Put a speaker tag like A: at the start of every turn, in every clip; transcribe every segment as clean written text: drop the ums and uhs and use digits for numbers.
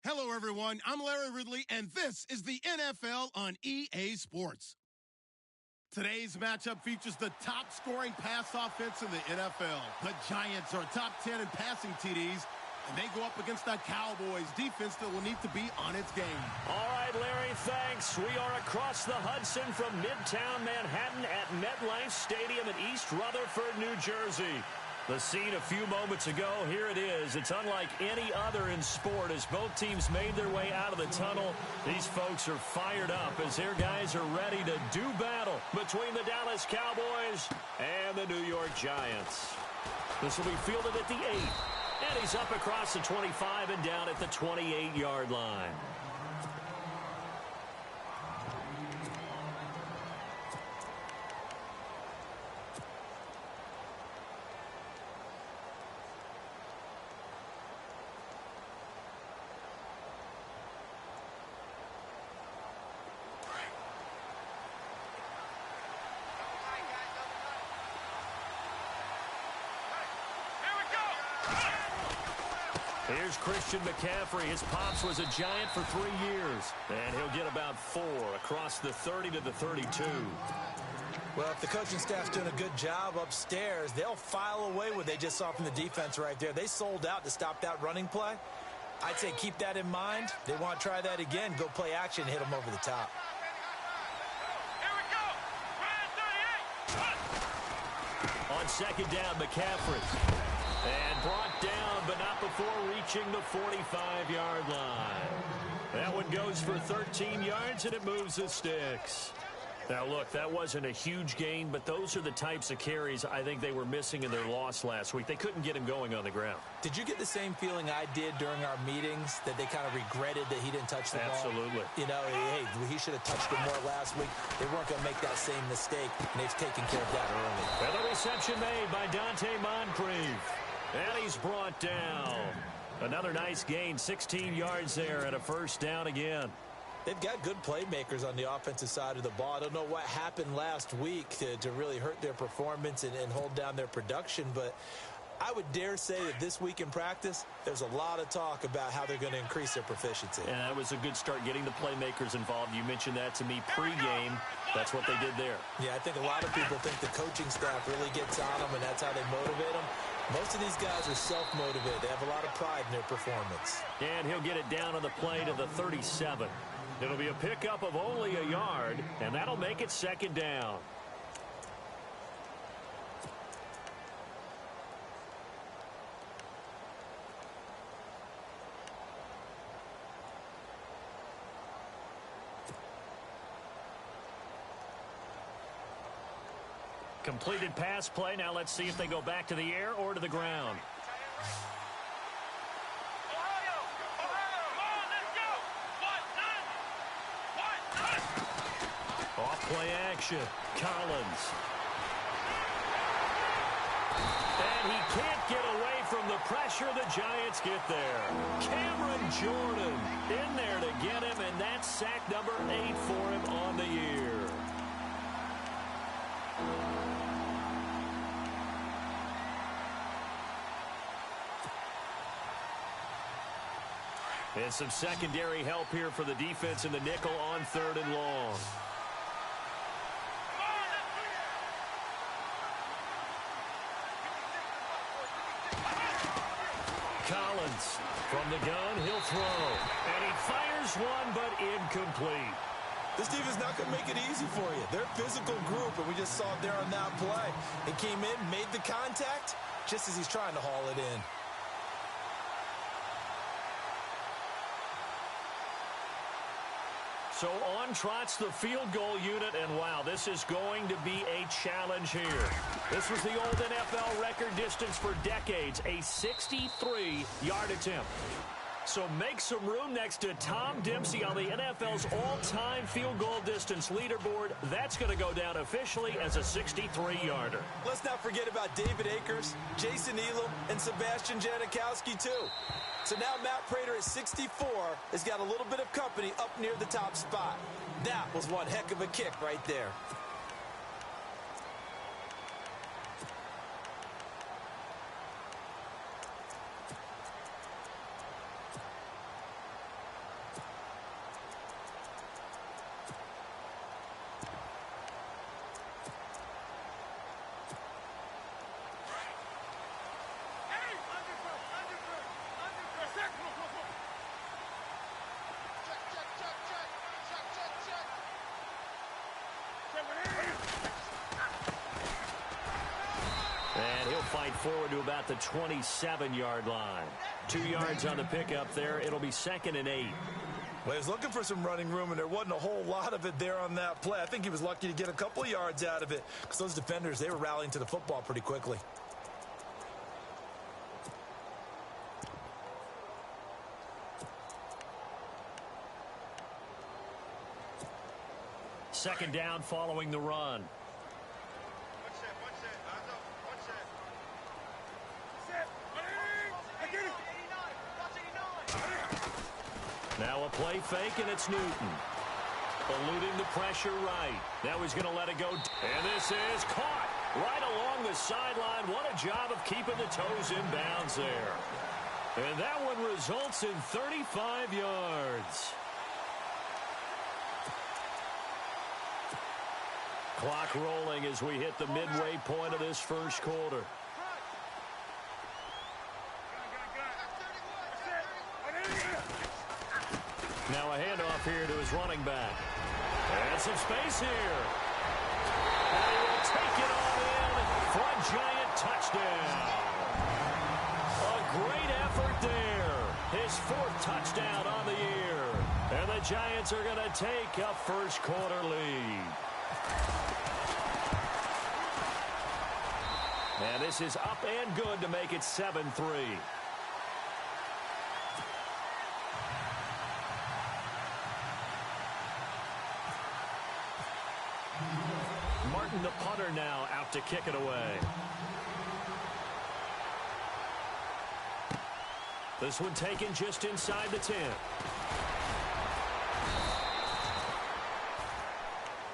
A: Hello, everyone. I'm Larry Ridley, and this is the NFL on EA Sports. Today's matchup features the top-scoring pass offense in the NFL. The Giants are top 10 in passing TDs, and they go up against the Cowboys defense that will need to be on its game.
B: All right, Larry, thanks. We are across the Hudson from Midtown Manhattan at MetLife Stadium in East Rutherford, New Jersey. The scene a few moments ago, here it is. It's unlike any other in sport as both teams made their way out of the tunnel. These folks are fired up as their guys are ready to do battle between the Dallas Cowboys and the New York Giants. This will be fielded at the 8, and he's up across the 25 and down at the 28-yard line. Here's Christian McCaffrey. His pops was a Giant for 3 years. And he'll get about 4 across the 30 to the 32.
C: Well, if the coaching staff's doing a good job upstairs, they'll file away what they just saw from the defense right there. They sold out to stop that running play. I'd say keep that in mind. They want to try that again. Go play action and hit them over the top.
D: Here we go. Ryan 38.
B: On second down, McCaffrey. And brought down, but not before reaching the 45-yard line. That one goes for 13 yards, and it moves the sticks. Now, look, that wasn't a huge gain, but those are the types of carries I think they were missing in their loss last week. They couldn't get him going on the ground.
C: Did you get the same feeling I did during our meetings, that they kind of regretted that he didn't touch the ball?
B: Absolutely.
C: You know, hey, he should have touched it more last week. They weren't going to make that same mistake, and they've taken care of that early.
B: And the reception made by Dante Moncrief. And he's brought down. Another nice gain, 16 yards there and a first down again.
C: They've got good playmakers on the offensive side of the ball. I don't know what happened last week to really hurt their performance and hold down their production, but I would dare say that this week in practice, there's a lot of talk about how they're going to increase their proficiency.
B: And that was a good start getting the playmakers involved. You mentioned that to me pregame. That's what they did there.
C: Yeah, I think a lot of people think the coaching staff really gets on them, and that's how they motivate them. Most of these guys are self-motivated. They have a lot of pride in their performance.
B: And he'll get it down on the play to the 37. It'll be a pickup of only a yard, and that'll make it second down. Completed pass play. Now let's see if they go back to the air or to the ground. Off play action. Collins. And he can't get away from the pressure. The Giants get there. Cameron Jordan in there to get him, and that's sack number 8 for him on the year. And some secondary help here for the defense in the nickel on 3rd and long. Collins from the gun, he'll throw. And he fires one, but incomplete.
C: This defense not going to make it easy for you. They're a physical group, and we just saw it there on that play. He came in, made the contact, just as he's trying to haul it in.
B: So on trots the field goal unit, and wow, this is going to be a challenge here. This was the old NFL record distance for decades, a 63-yard attempt. So make some room next to Tom Dempsey on the NFL's all-time field goal distance leaderboard. That's going to go down officially as a 63-yarder.
C: Let's not forget about David Akers, Jason Elam, and Sebastian Janikowski, too. So now Matt Prater at 64 has got a little bit of company up near the top spot. That was one heck of a kick right there.
B: forward to about the 27-yard line. 2 yards on the pickup there. It'll be 2nd and 8.
C: Well, he was looking for some running room, and there wasn't a whole lot of it there on that play. I think he was lucky to get a couple of yards out of it because those defenders, they were rallying to the football pretty quickly.
B: Second down following the run. Now a play fake, and it's Newton. Eluding the pressure right. Now he's going to let it go. And this is caught right along the sideline. What a job of keeping the toes in bounds there. And that one results in 35 yards. Clock rolling as we hit the midway point of this first quarter. Now a handoff here to his running back. And some space here. And he will take it on in for a giant touchdown. A great effort there. His 4th touchdown on the year. And the Giants are going to take a first quarter lead. And this is up and good to make it 7-3. Martin, the punter, now out to kick it away. This one taken just inside the 10.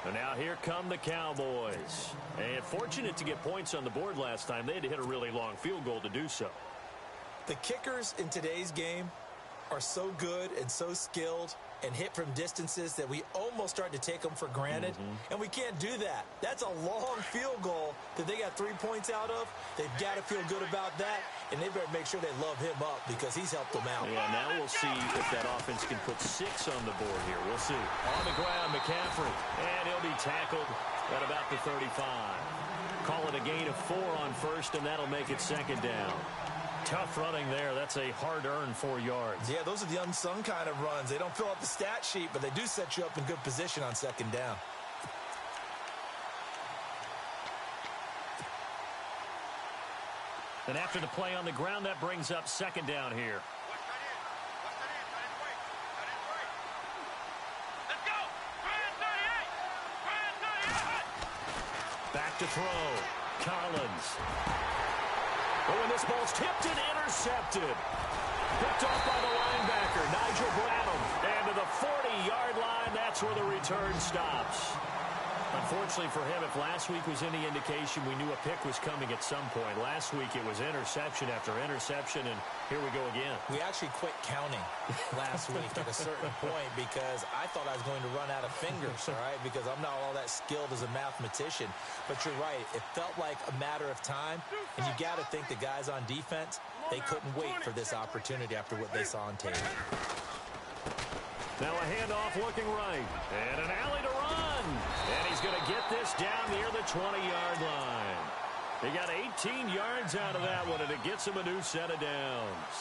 B: And now here come the Cowboys. And fortunate to get points on the board last time. They had to hit a really long field goal to do so.
C: The kickers in today's game are so good and so skilled and hit from distances that we almost start to take them for granted. And we can't do that. That's a long field goal that they got 3 points out of. They've got to feel good about that, and they better make sure they love him up because he's helped them out.
B: Yeah, now we'll see if that offense can put 6 on the board here. We'll see. On the ground, McCaffrey, and he'll be tackled at about the 35. Call it a gain of 4 on first, and that'll make it 2nd down. Tough running there. That's a hard-earned 4 yards.
C: Yeah, those are the unsung kind of runs. They don't fill out the stat sheet, but they do set you up in good position on 2nd down.
B: And after the play on the ground, that brings up 2nd down here.
D: Let's go!
B: Back to throw. Collins. Oh, and this ball's tipped and intercepted. Picked off by the linebacker, Nigel Bradham. And to the 40-yard line, that's where the return stops. Unfortunately for him, if last week was any indication, we knew a pick was coming at some point. Last week it was interception after interception, and here we go again.
C: We actually quit counting last week at a certain point because I thought I was going to run out of fingers, all right, because I'm not all that skilled as a mathematician. But you're right. It felt like a matter of time, and you got to think the guys on defense, they couldn't wait for this opportunity after what they saw on tape.
B: Now a handoff looking right, and an alley to run. And he's going to get this down near the 20-yard line. He got 18 yards out of that one, and it gets him a new set of downs.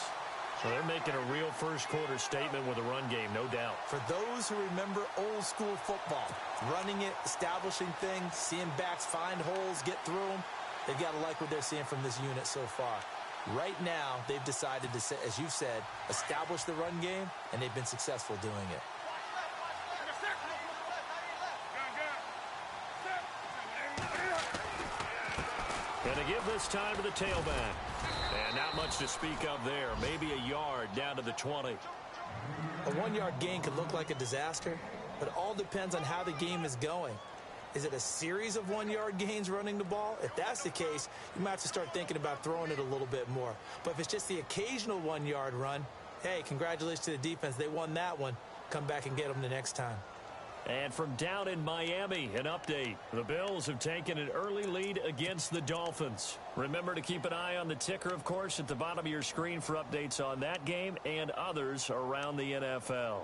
B: So they're making a real first-quarter statement with a run game, no doubt.
C: For those who remember old-school football, running it, establishing things, seeing backs find holes, get through them, they've got to like what they're seeing from this unit so far. Right now, they've decided to, as you've said, establish the run game, and they've been successful doing it.
B: Going to give this time to the tailback. And not much to speak of there. Maybe a yard down to the 20.
C: A 1-yard gain could look like a disaster, but it all depends on how the game is going. Is it a series of 1-yard gains running the ball? If that's the case, you might have to start thinking about throwing it a little bit more. But if it's just the occasional 1-yard run, hey, congratulations to the defense. They won that one. Come back and get them the next time.
B: And from down in Miami, an update. The Bills have taken an early lead against the Dolphins. Remember to keep an eye on the ticker, of course, at the bottom of your screen for updates on that game and others around the NFL.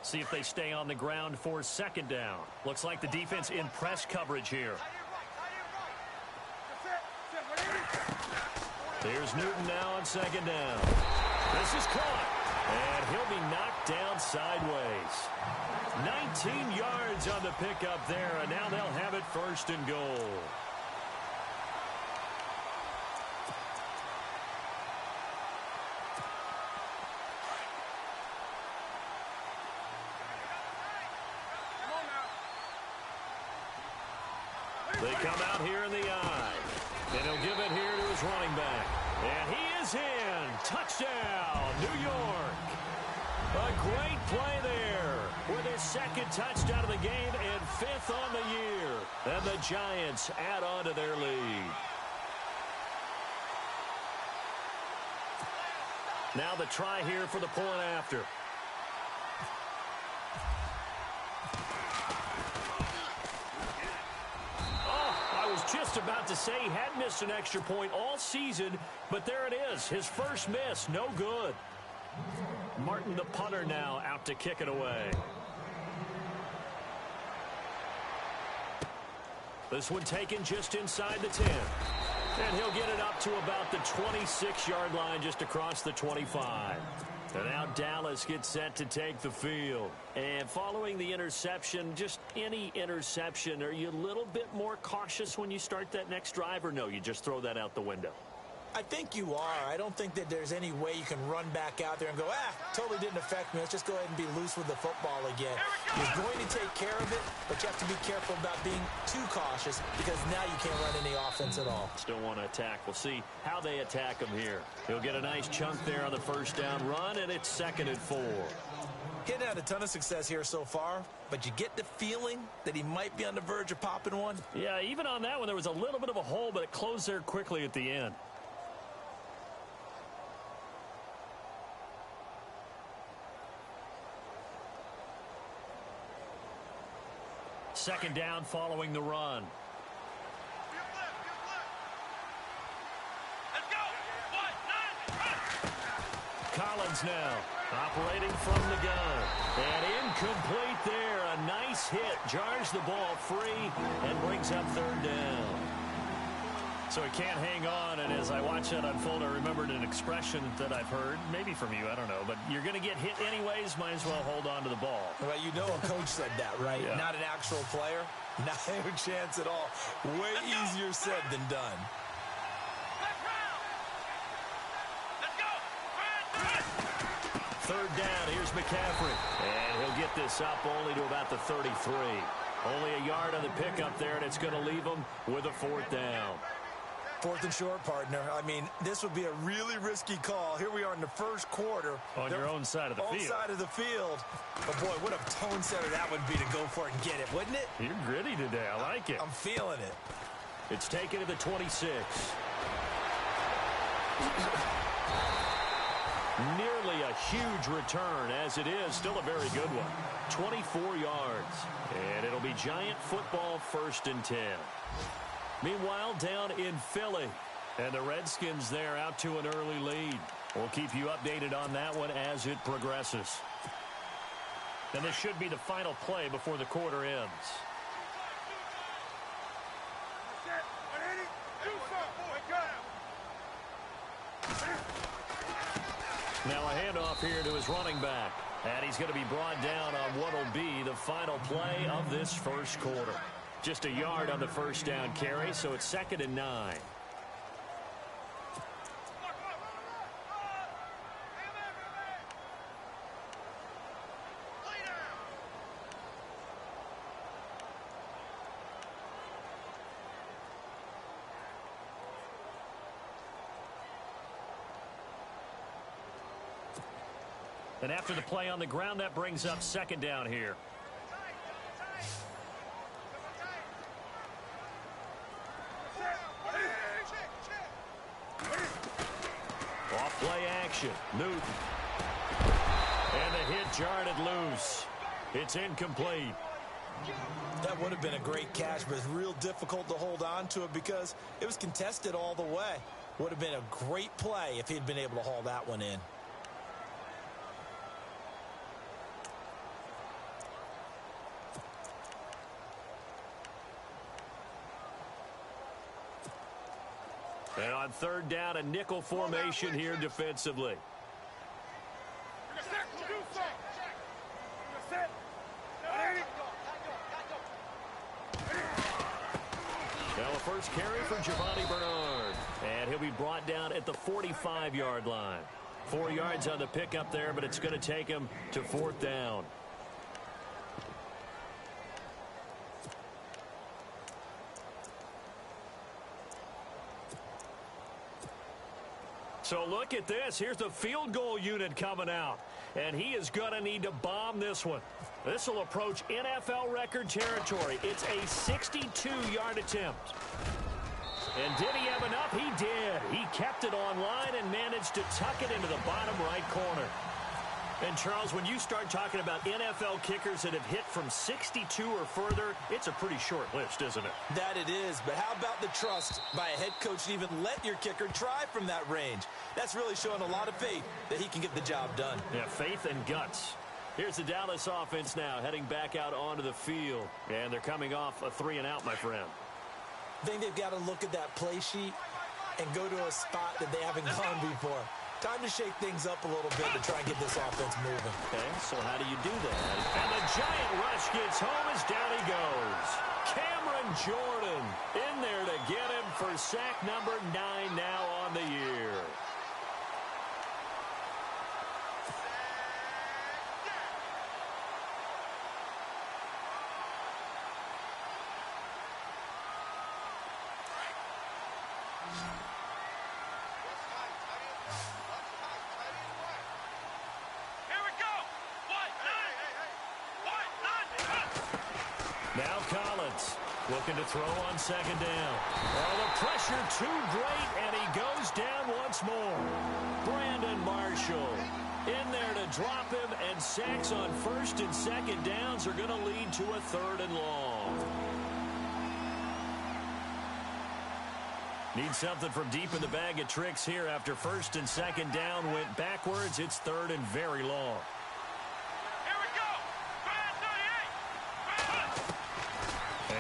B: See if they stay on the ground for 2nd down. Looks like the defense in press coverage here. Here's Newton now on second down. This is caught, and he'll be knocked down sideways. 19 yards on the pickup there, and now they'll have it first and goal. They come out here in the eye, and he'll give it here to his running back. And he is in. Touchdown, New York. A great play there with his second touchdown of the game and 5th on the year. And the Giants add on to their lead. Now the try here for the point after. Just about to say he had missed an extra point all season, but there it is. His first miss, no good. Martin, the punter, now out to kick it away. This one taken just inside the 10. And he'll get it up to about the 26-yard line, just across the 25. And now Dallas gets set to take the field. And following the interception, just any interception, are you a little bit more cautious when you start that next drive, or no, you just throw that out the window?
C: I think you are. I don't think that there's any way you can run back out there and go, totally didn't affect me. Let's just go ahead and be loose with the football again. You're going to take care of it, but you have to be careful about being too cautious because now you can't run any offense at all.
B: Still want to attack. We'll see how they attack him here. He'll get a nice chunk there on the first down run, and it's 2nd and 4.
C: He hadn't had a ton of success here so far, but you get the feeling that he might be on the verge of popping one.
B: Yeah, even on that one, there was a little bit of a hole, but it closed there quickly at the end. Second down following the run.
D: Let's go. 1, 9, run.
B: Collins now operating from the gun. And incomplete there. A nice hit. Jars the ball free and brings up 3rd down. So he can't hang on, and as I watch that unfold, I remembered an expression that I've heard, maybe from you, I don't know, but you're going to get hit anyways, might as well hold on to the ball.
C: Well, you know a coach said that, right?
B: Yeah.
C: Not an actual player. Not a chance at all. Way easier said than done.
D: Let's go. Run.
B: 3rd down, here's McCaffrey. And he'll get this up only to about the 33. Only a yard on the pickup there, and it's going to leave him with a 4th down.
C: 4th and short, partner. I mean, this would be a really risky call. Here we are in the first quarter.
B: On your own side of the field.
C: Own side of the field. But, boy, what a tone setter that would be to go for it and get it, wouldn't it?
B: You're gritty today. I like it.
C: I'm feeling it.
B: It's taken to the 26. Nearly a huge return, as it is. Still a very good one. 24 yards. And it'll be Giant football, 1st and 10. Meanwhile, down in Philly, and the Redskins there out to an early lead. We'll keep you updated on that one as it progresses. And this should be the final play before the quarter ends. Now a handoff here to his running back. And he's going to be brought down on what will be the final play of this first quarter. Just a yard on the first down carry, so it's 2nd and 9. And after the play on the ground, that brings up 2nd down here. Off-play action. Newton. And the hit jarred it loose. It's incomplete.
C: That would have been a great catch, but it's real difficult to hold on to it because it was contested all the way. Would have been a great play if he'd been able to haul that one in.
B: And on third down, a nickel formation here defensively. Now a first carry for Giovanni Bernard. And he'll be brought down at the 45-yard line. 4 yards on the pickup there, but it's going to take him to fourth down. So look at this. Here's the field goal unit coming out. And he is going to need to bomb this one. This will approach NFL record territory. It's a 62-yard attempt. And did he have enough? He did. He kept it on line and managed to tuck it into the bottom right corner. And, Charles, when you start talking about NFL kickers that have hit from 62 or further, it's a pretty short list, isn't it?
C: That it is, but how about the trust by a head coach to even let your kicker try from that range? That's really showing a lot of faith that he can get the job done.
B: Yeah, faith and guts. Here's the Dallas offense now, heading back out onto the field. And they're coming off a 3-and-out, my friend.
C: I think they've got to look at that play sheet and go to a spot that they haven't gone before. Time to shake things up a little bit to try and get this offense moving.
B: Okay, so how do you do that? And the giant rush gets home as down he goes. Cameron Jordan in there to get him for sack number 9 now on the year. Now Collins looking to throw on second down. Oh, the pressure too great, and he goes down once more. Brandon Marshall in there to drop him, and sacks on first and second downs are going to lead to a 3rd and long. Need something from deep in the bag of tricks here after first and second down went backwards. It's 3rd and very long.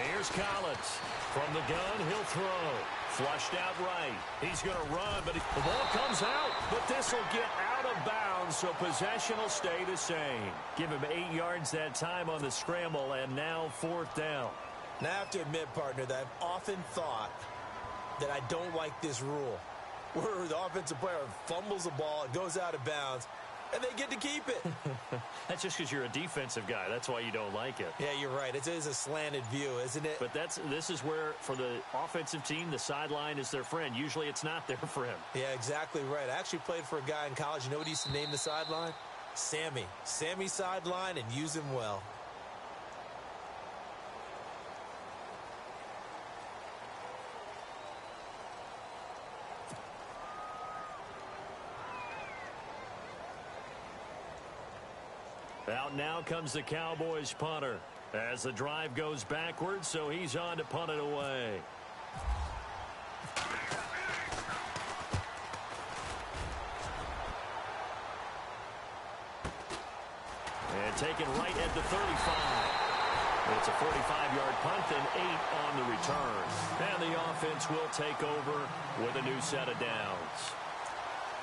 B: Here's Collins. From the gun, he'll throw. Flushed out right. He's going to run, but the ball comes out. But this will get out of bounds, so possession will stay the same. Give him 8 yards that time on the scramble, and now 4th down.
C: Now, I have to admit, partner, that I've often thought that I don't like this rule, where the offensive player fumbles the ball, it goes out of bounds, and they get to keep it.
B: That's just because you're a defensive guy. That's why you don't like it.
C: Yeah, you're right. It is a slanted view, isn't it?
B: But this is where, for the offensive team, the sideline is their friend. Usually it's not there for him.
C: Yeah, exactly right. I actually played for a guy in college. You know what he used to name the sideline? Sammy. Sammy sideline, and use him well.
B: Out now comes the Cowboys punter as the drive goes backwards, so he's on to punt it away. And taken right at the 35. It's a 45-yard punt and 8 on the return. And the offense will take over with a new set of downs.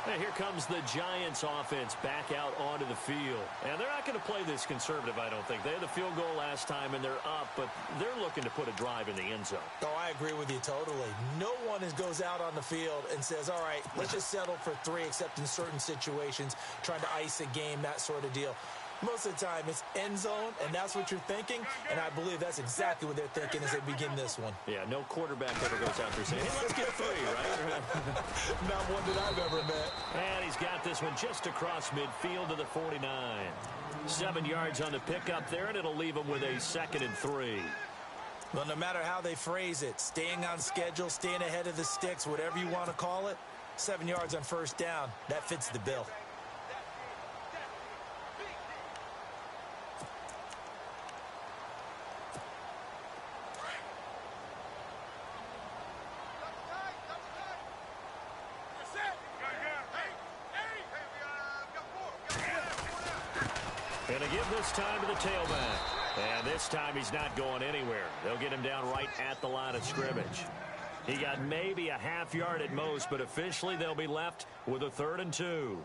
B: And here comes the Giants offense back out onto the field. And they're not going to play this conservative, I don't think. They had the field goal last time, and they're up, but they're looking to put a drive in the end zone.
C: Oh, I agree with you totally. No one goes out on the field and says, all right, let's just settle for 3, except in certain situations, trying to ice a game, that sort of deal. Most of the time, it's end zone, and that's what you're thinking, and I believe that's exactly what they're thinking as they begin this one.
B: Yeah, no quarterback ever goes out there saying, hey, let's get 3, right?
C: Not one that I've ever met.
B: And he's got this one just across midfield to the 49. 7 yards on the pickup there, and it'll leave him with a 2nd and 3.
C: Well, no matter how they phrase it, staying on schedule, staying ahead of the sticks, whatever you want to call it, 7 yards on first down, that fits the bill.
B: Going to give this time to the tailback. And this time he's not going anywhere. They'll get him down right at the line of scrimmage. He got maybe a half yard at most, but officially they'll be left with a 3rd and 2.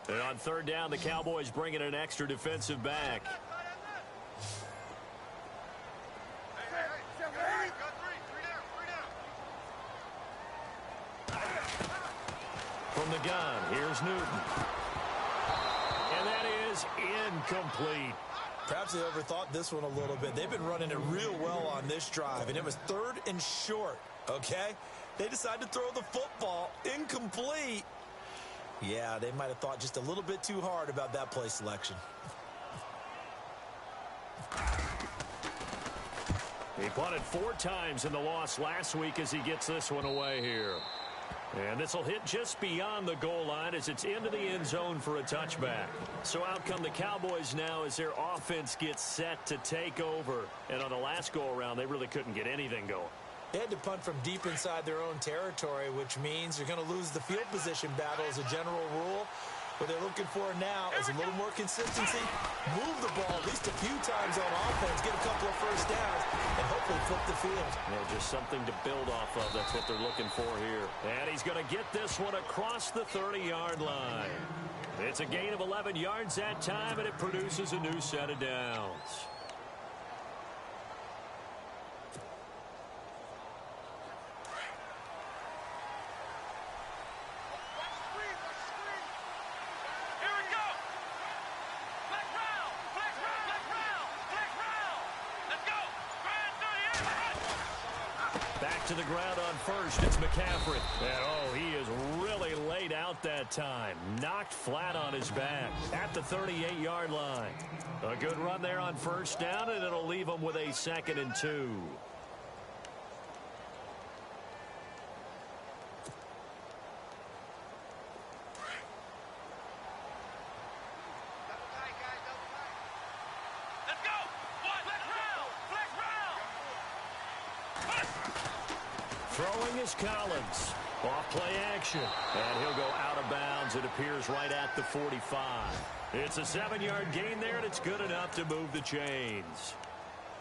B: And on 3rd down, the Cowboys bring in an extra defensive back. From the gun, here's Newton. And that is incomplete.
C: Perhaps they overthought this one a little bit. They've been running it real well on this drive, and it was 3rd and short, okay? They decided to throw the football incomplete. Yeah, they might have thought just a little bit too hard about that play selection.
B: He punted 4 times in the loss last week as he gets this one away here. And this will hit just beyond the goal line as it's into the end zone for a touchback. So out come the Cowboys now as their offense gets set to take over. And on the last go-around, they really couldn't get anything going.
C: They had to punt from deep inside their own territory, which means you're going to lose the field position battle as a general rule. What they're looking for now is a little more consistency, move the ball at least a few times on offense, get a couple of first downs, and hopefully flip the field.
B: Yeah, just something to build off of. That's what they're looking for here. And he's going to get this one across the 30-yard line. It's a gain of 11 yards that time, and it produces a new set of downs. To the ground on 1st, it's McCaffrey. And oh, he is really laid out that time. Knocked flat on his back at the 38-yard line. A good run there on 1st down, and it'll leave him with a 2nd and 2. Throwing is Collins. Off play action. And he'll go out of bounds. It appears right at the 45. It's a 7-yard gain there, and it's good enough to move the chains.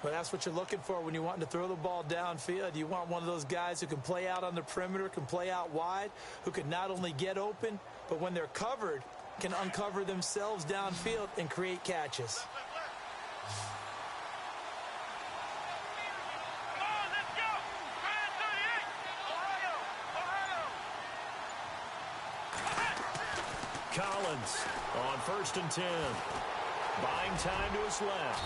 C: Well, that's what you're looking for when you want to throw the ball downfield. You want one of those guys who can play out on the perimeter, can play out wide, who can not only get open, but when they're covered, can uncover themselves downfield and create catches.
B: Collins on 1st and 10. Buying time to his left.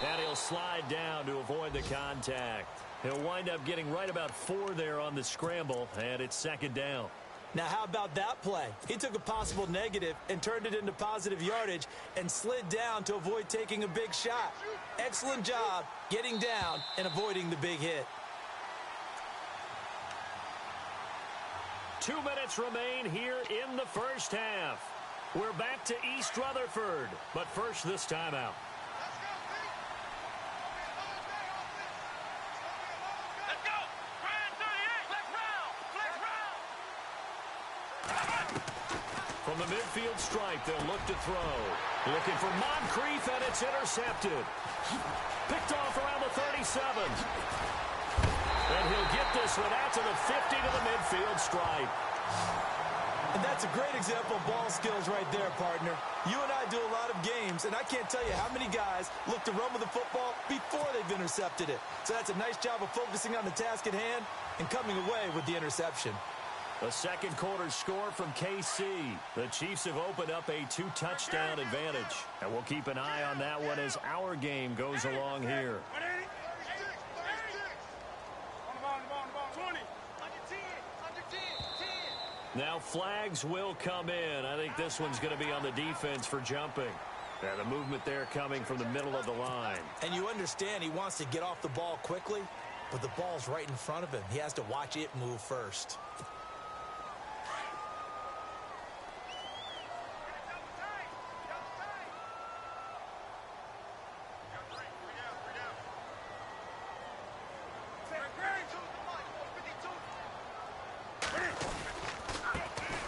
B: And he'll slide down to avoid the contact. He'll wind up getting right about 4 there on the scramble, and it's 2nd down.
C: Now, how about that play? He took a possible negative and turned it into positive yardage and slid down to avoid taking a big shot. Excellent job getting down and avoiding the big hit.
B: 2 minutes remain here in the first half. We're back to East Rutherford, but first this timeout.
D: Let's go! Grand 38! Flex round! Flex round!
B: From the midfield stripe, they'll look to throw. Looking for Moncrief, and it's intercepted. Picked off around the 37. And he'll get this one out to the 50 to the midfield stripe.
C: And that's a great example of ball skills right there, partner. You and I do a lot of games, and I can't tell you how many guys look to run with the football before they've intercepted it. So that's a nice job of focusing on the task at hand and coming away with the interception.
B: A second quarter score from KC. The Chiefs have opened up a 2-touchdown advantage. And we'll keep an eye on that one as our game goes along here. Now flags will come in. I think this one's going to be on the defense for jumping. And the movement there coming from the middle of the line.
C: And you understand he wants to get off the ball quickly, but the ball's right in front of him. He has to watch it move first.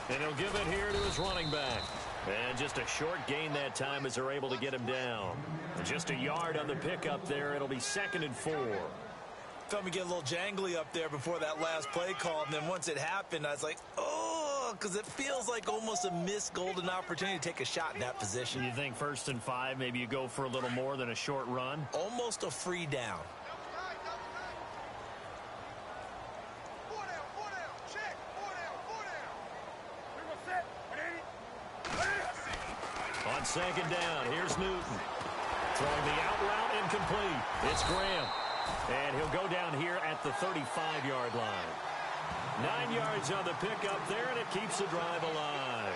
B: And he'll give it here to his running back. And just a short gain that time as they're able to get him down. And just a yard on the pickup there. It'll be 2nd and 4.
C: Felt me get a little jangly up there before that last play call. And then once it happened, I was like, oh, because it feels like almost a missed golden opportunity to take a shot in that position.
B: You think 1st and 5, maybe you go for a little more than a short run?
C: Almost a free down.
B: On 2nd down, here's Newton. Throwing the out route incomplete. It's Graham. And he'll go down here at the 35-yard line. 9 yards on the pickup there, and it keeps the drive alive.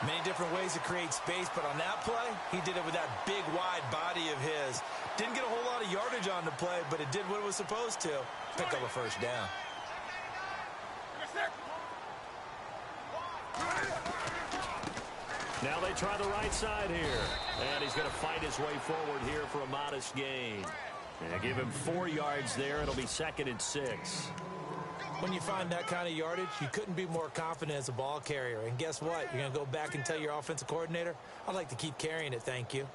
C: Many different ways to create space, but on that play, he did it with that big, wide body of his. Didn't get a whole lot of yardage on the play, but it did what it was supposed to. Pick up a 1st down.
B: Now they try the right side here. And he's going to fight his way forward here for a modest gain. And give him 4 yards there. It'll be 2nd and 6.
C: When you find that kind of yardage, you couldn't be more confident as a ball carrier. And guess what? You're going to go back and tell your offensive coordinator, I'd like to keep carrying it, thank you.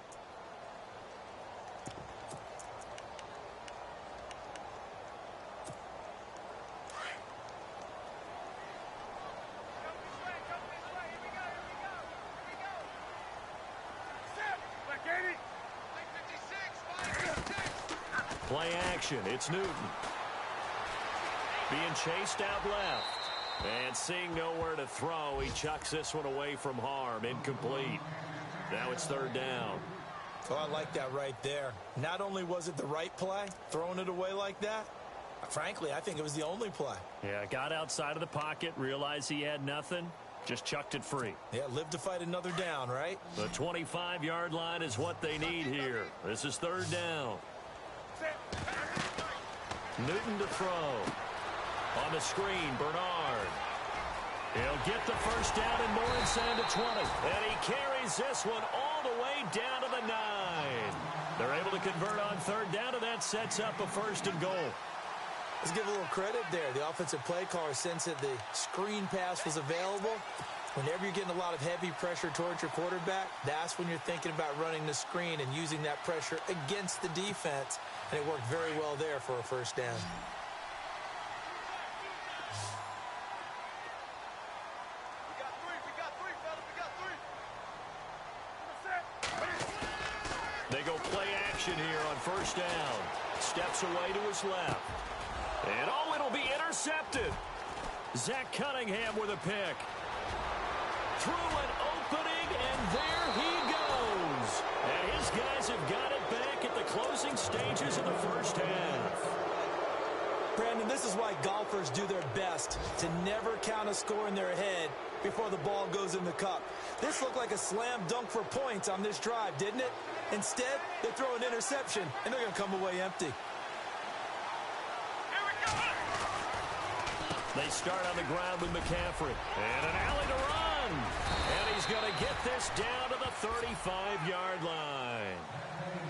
B: Play action. It's Newton. Being chased out left. And seeing nowhere to throw, he chucks this one away from harm. Incomplete. Now it's 3rd down.
C: Oh, I like that right there. Not only was it the right play, throwing it away like that, frankly, I think it was the only play.
B: Yeah, got outside of the pocket, realized he had nothing, just chucked it free.
C: Yeah, live to fight another down, right?
B: The 25-yard line is what they need here. This is 3rd down. Newton to throw. On the screen, Bernard. He'll get the 1st down and more inside the 20. And he carries this one all the way down to the 9. They're able to convert on 3rd down, and that sets up a 1st and goal.
C: Let's give a little credit there. The offensive play caller sensed that the screen pass was available. Whenever you're getting a lot of heavy pressure towards your quarterback, that's when you're thinking about running the screen and using that pressure against the defense. And it worked very well there for a 1st down.
B: They go play action here on 1st down. Steps away to his left. And oh, it'll be intercepted. Zach Cunningham with a pick. Through an opening, and there he goes. And his guys have got it back at the closing stages of the 1st half.
C: Brandon, this is why golfers do their best to never count a score in their head before the ball goes in the cup. This looked like a slam dunk for points on this drive, didn't it? Instead, they throw an interception, and they're going to come away empty.
B: They start on the ground with McCaffrey. And an alley to run. And he's going to get this down to the 35-yard line.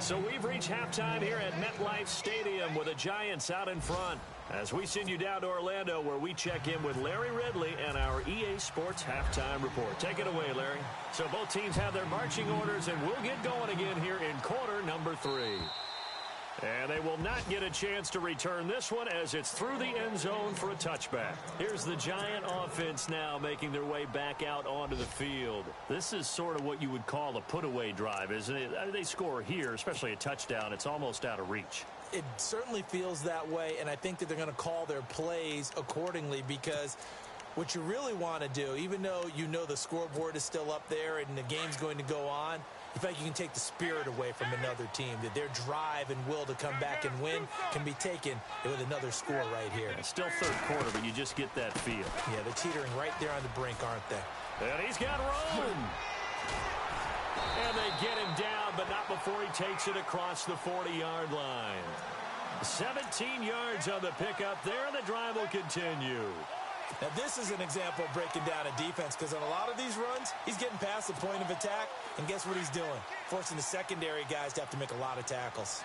B: So we've reached halftime here at MetLife Stadium with the Giants out in front. As we send you down to Orlando, where we check in with Larry Ridley and our EA Sports Halftime Report. Take it away, Larry. So both teams have their marching orders, and we'll get going again here in quarter number 3. And they will not get a chance to return this one as it's through the end zone for a touchback. Here's the Giant offense now making their way back out onto the field. This is sort of what you would call a put-away drive, isn't it? I mean, they score here, especially a touchdown. It's almost out of reach.
C: It certainly feels that way, and I think that they're going to call their plays accordingly, because what you really want to do, even though you know the scoreboard is still up there and the game's going to go on, in fact, you can take the spirit away from another team, that their drive and will to come back and win can be taken with another score right here.
B: It's still 3rd quarter, but you just get that feel.
C: Yeah, they're teetering right there on the brink, aren't they?
B: And he's got room. And they get him down, but not before he takes it across the 40-yard line. 17 yards on the pickup there, and the drive will continue.
C: Now, this is an example of breaking down a defense, because on a lot of these runs, he's getting past the point of attack, and guess what he's doing? Forcing the secondary guys to have to make a lot of tackles.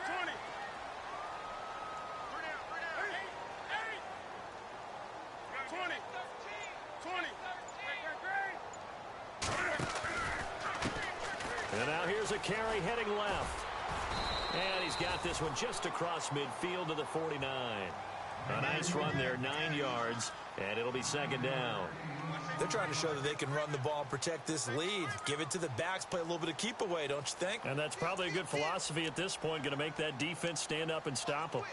D: 20. 20. 20.
B: here's a carry heading left. And he's got this one just across midfield to the 49. A nice run there, 9 yards, and it'll be second down.
C: They're trying to show that they can run the ball, protect this lead. Give it to the backs, play a little bit of keep away, don't you think?
B: And that's probably a good philosophy at this point, going to make that defense stand up and stop them.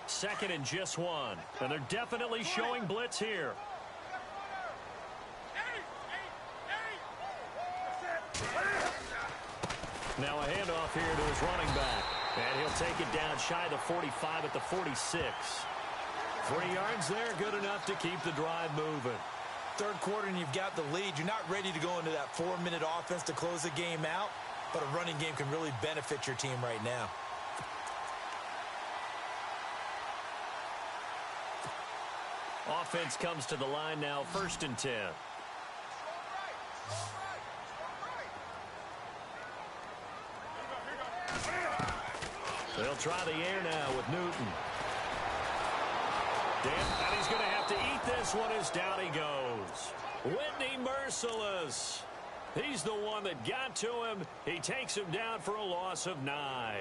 B: Second and just 1. And they're definitely showing blitz here. Now a handoff here to his running back. And he'll take it down shy of the 45 at the 46. 3 yards there, good enough to keep the drive moving.
C: Third quarter and you've got the lead. You're not ready to go into that 4-minute offense to close the game out, but a running game can really benefit your team right now.
B: Offense comes to the line now, 1st and 10. They'll try the air now with Newton. And he's going to have to eat this one as down he goes. Whitney merciless. He's the one that got to him. He takes him down for a loss of 9.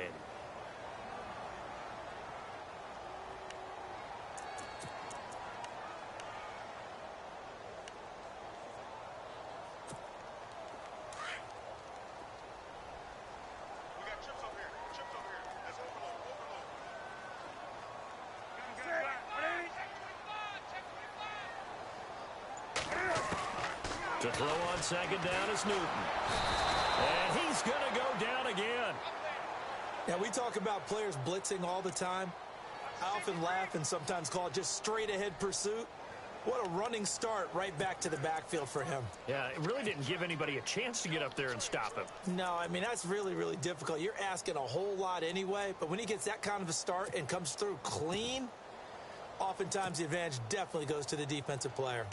B: To throw on second down is Newton. And he's going to go down again.
C: Now, we talk about players blitzing all the time. I often laugh and sometimes call it just straight-ahead pursuit. What a running start right back to the backfield for him.
B: Yeah, it really didn't give anybody a chance to get up there and stop him.
C: No, I mean, that's really, really difficult. You're asking a whole lot anyway, but when he gets that kind of a start and comes through clean, oftentimes the advantage definitely goes to the defensive player.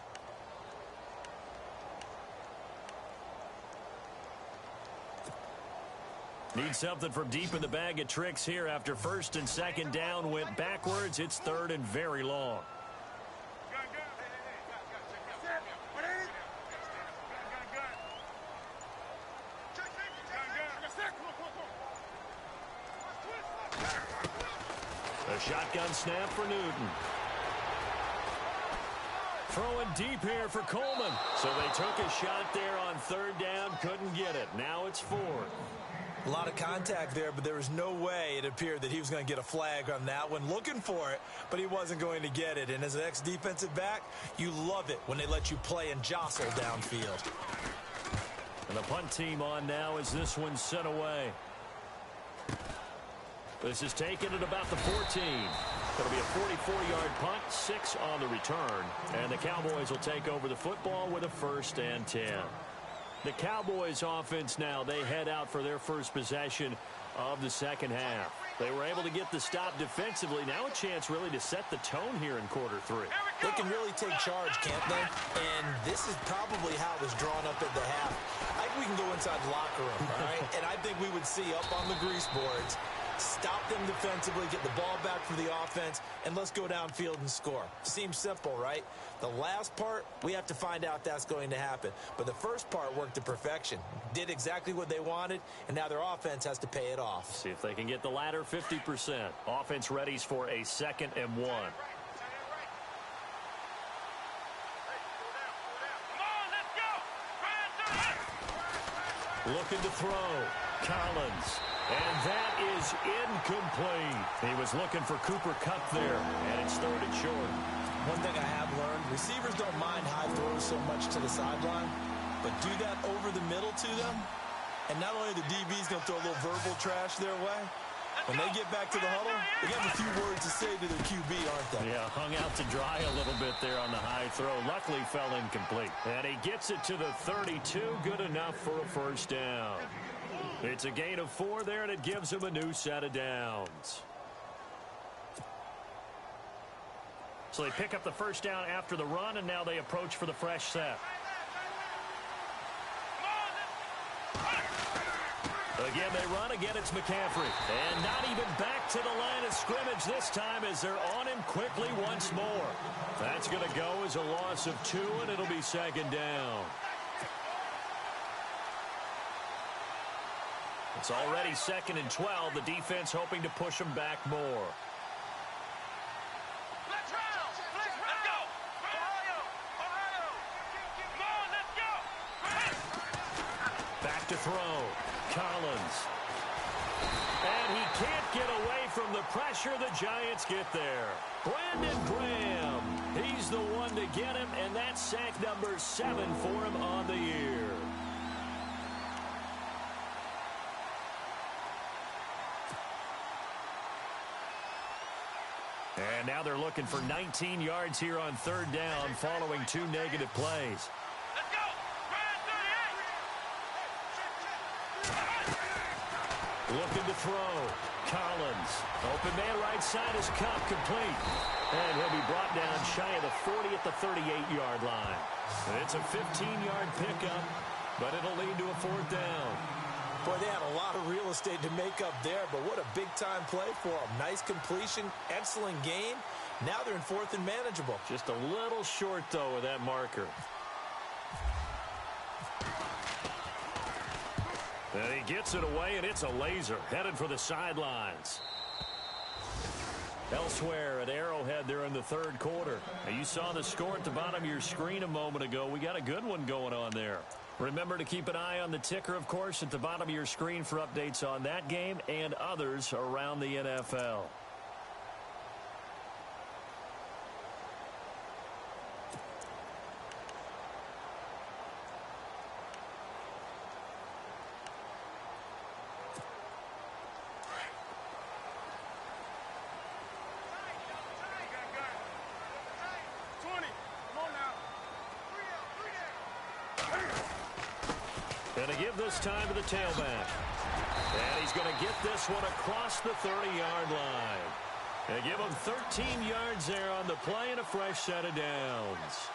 B: Need something from deep in the bag of tricks here after 1st and 2nd down went backwards. It's 3rd and very long. A shotgun snap for Newton. Throwing deep here for Coleman. So they took a shot there on 3rd down, couldn't get it. Now it's 4th.
C: A lot of contact there, but there was no way it appeared that he was going to get a flag on that one. Looking for it, but he wasn't going to get it. And as an ex-defensive back, you love it when they let you play and jostle downfield.
B: And the punt team on now as this one's sent away. This is taken at about the 14. It'll be a 44-yard punt, 6 on the return. And the Cowboys will take over the football with a 1st and 10. The Cowboys offense now, they head out for their first possession of the second half. They were able to get the stop defensively. Now a chance really to set the tone here in quarter 3.
C: They can really take charge, can't they? And this is probably how it was drawn up at the half. I think we can go inside the locker room, all right? And I think we would see up on the grease boards, stop them defensively, get the ball back for the offense, and let's go downfield and score. Seems simple, right? The last part, we have to find out that's going to happen. But the first part worked to perfection. Did exactly what they wanted, and now their offense has to pay it off.
B: See if they can get the latter 50%. Offense readies for a 2nd and 1. Looking to throw. Collins. And that is incomplete. He was looking for Cooper Kupp there, and it's 3rd and short.
C: One thing I have learned, receivers don't mind high throws so much to the sideline, but do that over the middle to them, and not only the DB's going to throw a little verbal trash their way, when they get back to the huddle, they have a few words to say to their QB, aren't they?
B: Yeah, hung out to dry a little bit there on the high throw. Luckily fell incomplete. And he gets it to the 32, good enough for a 1st down. It's a gain of 4 there, and it gives him a new set of downs. So they pick up the 1st down after the run, and now they approach for the fresh set. Again, they run. Again, it's McCaffrey. And not even back to the line of scrimmage this time as they're on him quickly once more. That's going to go as a loss of 2, and it'll be second down. It's already 2nd and 12. The defense hoping to push them back more.
D: Let's go! Ohio! Come on, let's go!
B: Back to throw. Collins. And he can't get away from the pressure. The Giants get there. Brandon Graham. He's the one to get him, and that's sack number 7 for him on the year. And now they're looking for 19 yards here on 3rd down following 2 negative plays.
D: Let's go!
B: Looking to throw. Collins. Open man right side is Cup, complete. And he'll be brought down shy of the 40 at the 38-yard line. And it's a 15-yard pickup, but it'll lead to a 4th down.
C: Boy, they had a lot of real estate to make up there, but what a big-time play for them. Nice completion, excellent game. Now they're in 4th and manageable.
B: Just a little short, though, with that marker. And he gets it away, and it's a laser. Headed for the sidelines. Elsewhere at Arrowhead, they're in the 3rd quarter. Now, you saw the score at the bottom of your screen a moment ago. We got a good one going on there. Remember to keep an eye on the ticker, of course, at the bottom of your screen for updates on that game and others around the NFL. And to give this time to the tailback. And he's going to get this one across the 30-yard line. And give him 13 yards there on the play and a fresh set of downs.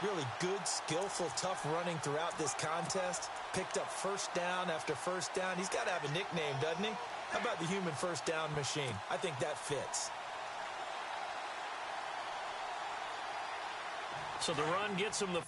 C: Really good, skillful, tough running throughout this contest. Picked up first down after first down. He's got to have a nickname, doesn't he? How about the human first down machine? I think that fits.
B: So the run gets him the